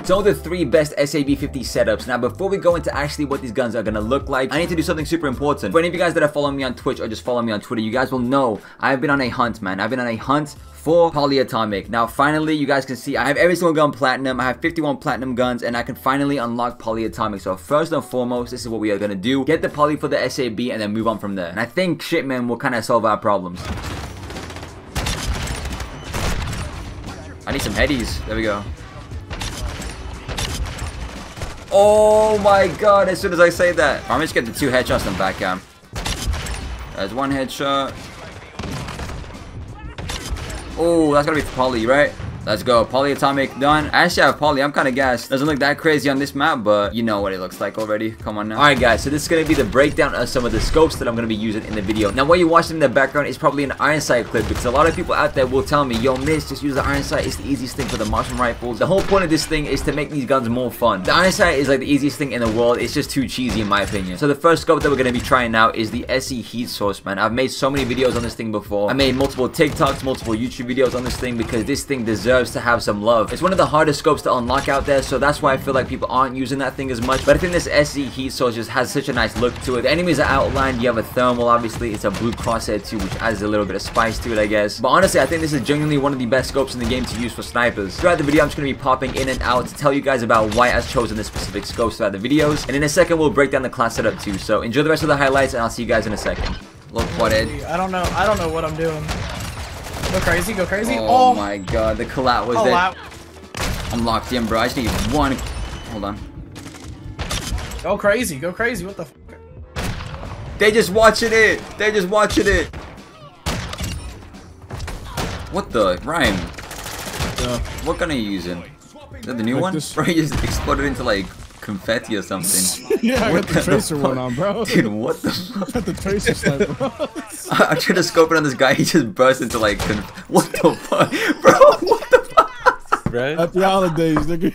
So the 3 best SA-B50 setups. Now before we go into actually what these guns are gonna look like, I need to do something super important. For any of you guys that are following me on Twitch or just follow me on Twitter, you guys will know I've been on a hunt, man. I've been on a hunt for polyatomic. Now finally, you guys can see I have every single gun platinum. I have 51 platinum guns and I can finally unlock polyatomic. So first and foremost, this is what we are gonna do. Get the poly for the SA-B and then move on from there. And I think shit, man, will kind of solve our problems. I need some headies. There we go. Oh my god, as soon as I say that. I'm just getting the 2 headshots in the back cam. There's 1 headshot. Oh, that's gotta be poly, right? Let's go. Polyatomic done. I actually have poly. I'm kind of gassed. Doesn't look that crazy on this map, but you know what it looks like already. Come on now. Alright guys, so this is going to be the breakdown of some of the scopes that I'm going to be using in the video. Now what you're watching in the background is probably an iron sight clip because a lot of people out there will tell me, yo Miss, just use the iron sight. It's the easiest thing for the marksman rifles. The whole point of this thing is to make these guns more fun. The iron sight is like the easiest thing in the world. It's just too cheesy in my opinion. So the first scope that we're going to be trying now is the SE Heatsource, man. I've made so many videos on this thing before. I made multiple TikToks, multiple YouTube videos on this thing because this thing deserves to have some love. It's one of the hardest scopes to unlock out there, so that's why I feel like people aren't using that thing as much. But I think this SE Heatsource just has such a nice look to it. The enemies are outlined. You have a thermal, obviously. It's a blue crosshair too, which adds a little bit of spice to it, I guess. But honestly, I think this is genuinely one of the best scopes in the game to use for snipers. Throughout the video, I'm just going to be popping in and out to tell you guys about why I've chosen this specific scopes throughout the videos. And in a second, we'll break down the class setup too. So enjoy the rest of the highlights, and I'll see you guys in a second. Look what it. I don't know what I'm doing. Go crazy, go crazy. Oh my god, the collat was there. I'm locked in, bro. I just need 1. Hold on. Go crazy, go crazy. What the f? They just watching it. They're just watching it. What the? Rhyme. What gun are you using? Is that the new like one? This. Bro, you just exploded into like confetti or something. Yeah, I got the tracer one on, bro. Dude, what the fuck? I got the tracer sniper, bro. I'm trying to scope it on this guy. He just burst into like what the fuck? Bro, what the fuck? Bro. At the holidays, nigga.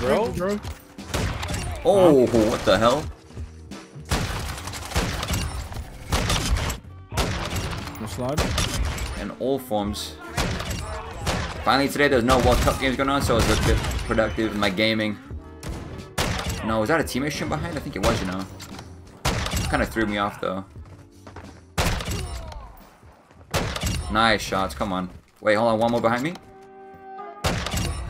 Bro. Oh, what the hell? No slide. In all forms. Finally today, there's no World Cup games going on, so I was a bit productive in my gaming. No, was that a teammate shooting behind? I think it was, you know. Kind of threw me off though. Nice shots, come on. Wait, hold on, one more behind me.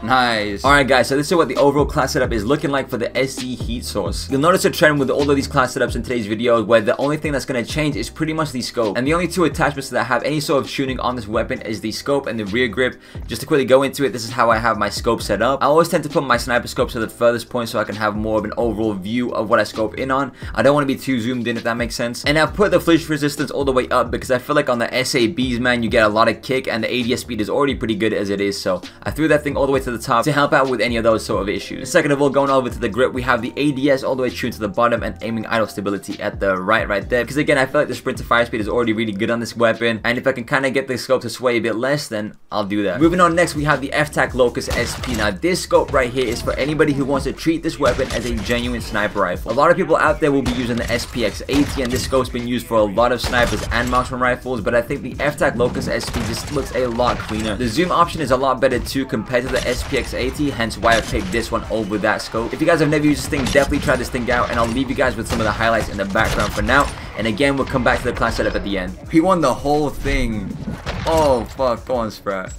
Nice. Alright guys, so this is what the overall class setup is looking like for the SE Heatsource. You'll notice a trend with all of these class setups in today's video where the only thing that's going to change is pretty much the scope. And the only 2 attachments that have any sort of tuning on this weapon is the scope and the rear grip. Just to quickly go into it, this is how I have my scope set up. I always tend to put my sniper scopes to the furthest point so I can have more of an overall view of what I scope in on. I don't want to be too zoomed in, if that makes sense. And I've put the flinch resistance all the way up because I feel like on the SA-Bs, man, you get a lot of kick and the ADS speed is already pretty good as it is. So I threw that thing all the way to the top to help out with any of those sort of issues. Second of all, going over to the grip, we have the ADS all the way tuned to the bottom and aiming idle stability at the right there. Because again, I feel like the sprint to fire speed is already really good on this weapon, and if I can kind of get the scope to sway a bit less, then I'll do that. Moving on, next we have the FTAC Locus SP. Now this scope right here is for anybody who wants to treat this weapon as a genuine sniper rifle. A lot of people out there will be using the SPX80, and this scope's been used for a lot of snipers and marksman rifles, but I think the FTAC Locus SP just looks a lot cleaner. The zoom option is a lot better too compared to the SPX80, hence why I picked this one over that scope. If you guys have never used this thing, definitely try this thing out, and I'll leave you guys with some of the highlights in the background for now. And again, we'll come back to the class setup at the end. He won the whole thing. Oh fuck, go on Sprat.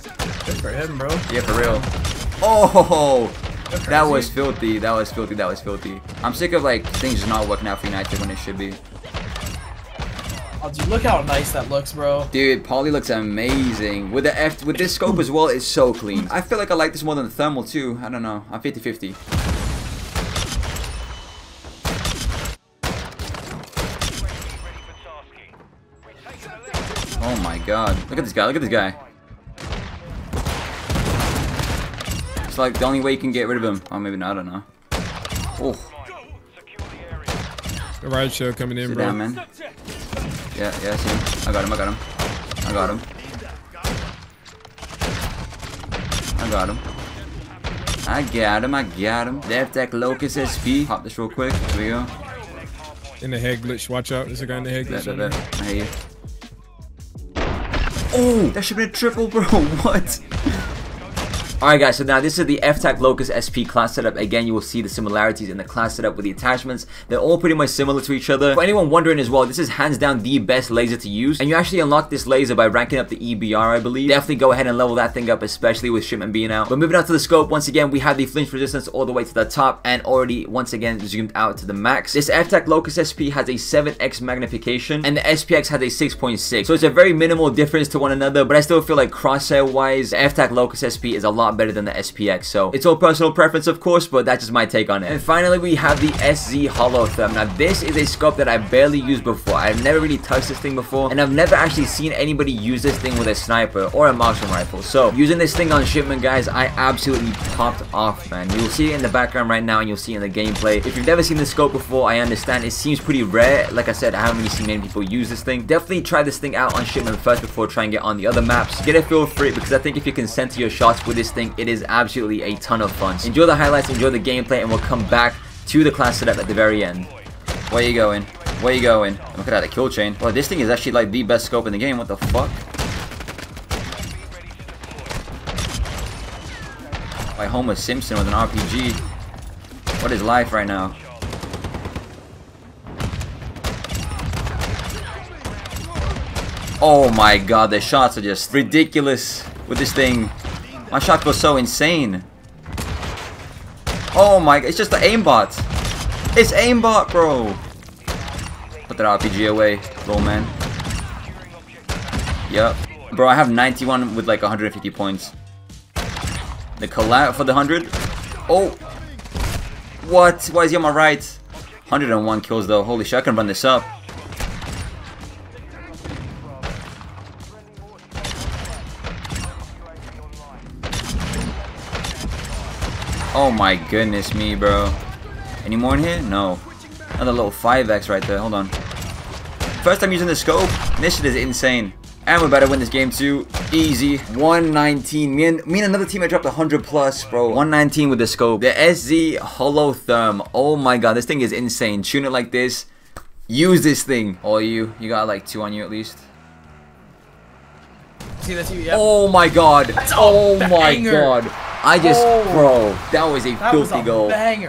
Good for him, bro. Yeah, for real. Oh, that was filthy. That was filthy. That was filthy. I'm sick of like things just not working out for United when it should be. Oh, dude, look how nice that looks, bro. Dude, poly looks amazing. With the with this scope as well, it's so clean. I feel like I like this more than the thermal too. I don't know. I'm 50-50. Oh my god. Look at this guy. Look at this guy. It's like the only way you can get rid of him. Oh, maybe not. I don't know. Oh. The ride show coming in, Sit bro. down, man. Yeah, I see him. I got him. I got him. I got him. I got him. I got him. I got him. The FTAC Locus SP. Pop this real quick. Here we go. In the head glitch. Watch out. There's a guy in the head glitch. I hear you. Oh, that should be a triple, bro. What? Alright guys, so now this is the FTAC Locus SP class setup. Again, you will see the similarities in the class setup with the attachments. They're all pretty much similar to each other. For anyone wondering as well, this is hands down the best laser to use. And you actually unlock this laser by ranking up the EBR, I believe. Definitely go ahead and level that thing up, especially with shipment being out. But moving on to the scope, once again, we have the flinch resistance all the way to the top and already, once again, zoomed out to the max. This FTAC Locus SP has a 7x magnification and the SPX has a 6.6. So it's a very minimal difference to one another, but I still feel like crosshair wise, the FTAC Locus SP is a lot better than the SPX. So it's all personal preference, of course, but that's just my take on it. And finally, we have the SZ Holotherm. Now, this is a scope that I barely used before. I've never really touched this thing before, and I've never actually seen anybody use this thing with a sniper or a marksman rifle. So using this thing on shipment, guys, I absolutely popped off, man. You'll see it in the background right now, and you'll see it in the gameplay. If you've never seen this scope before, I understand it seems pretty rare. Like I said, I haven't really seen many people use this thing. Definitely try this thing out on shipment first before trying it on the other maps. Get a feel for it, because I think if you can center your shots with this thing, it is absolutely a ton of fun. So enjoy the highlights, enjoy the gameplay, and we'll come back to the class setup at the very end. Where you going? Where you going? Look at that, the kill chain. Well, this thing is actually like the best scope in the game. What the fuck? By Homer Simpson with an RPG. What is life right now? Oh my god, the shots are just ridiculous with this thing. My shot goes so insane. Oh my god, it's just the aimbot. It's aimbot, bro. Put that RPG away, little man. Yep. Bro, I have 91 with like 150 points. The collab for the 100. Oh. What? Why is he on my right? 101 kills though. Holy shit, I can run this up. Oh my goodness me, bro. Any more in here? No. Another little 5x right there. Hold on. First time using the scope. This shit is insane. And we're about to win this game too. Easy. 119. Me and another team I dropped 100 plus, bro. 119 with the scope. The SZ Holotherm. Oh my god, this thing is insane. Shooting it like this. Use this thing. All you got like 2 on you at least. See that you? Yep. Oh my god. That's oh my banger. god. I just, bro, that was a filthy goal. Banger.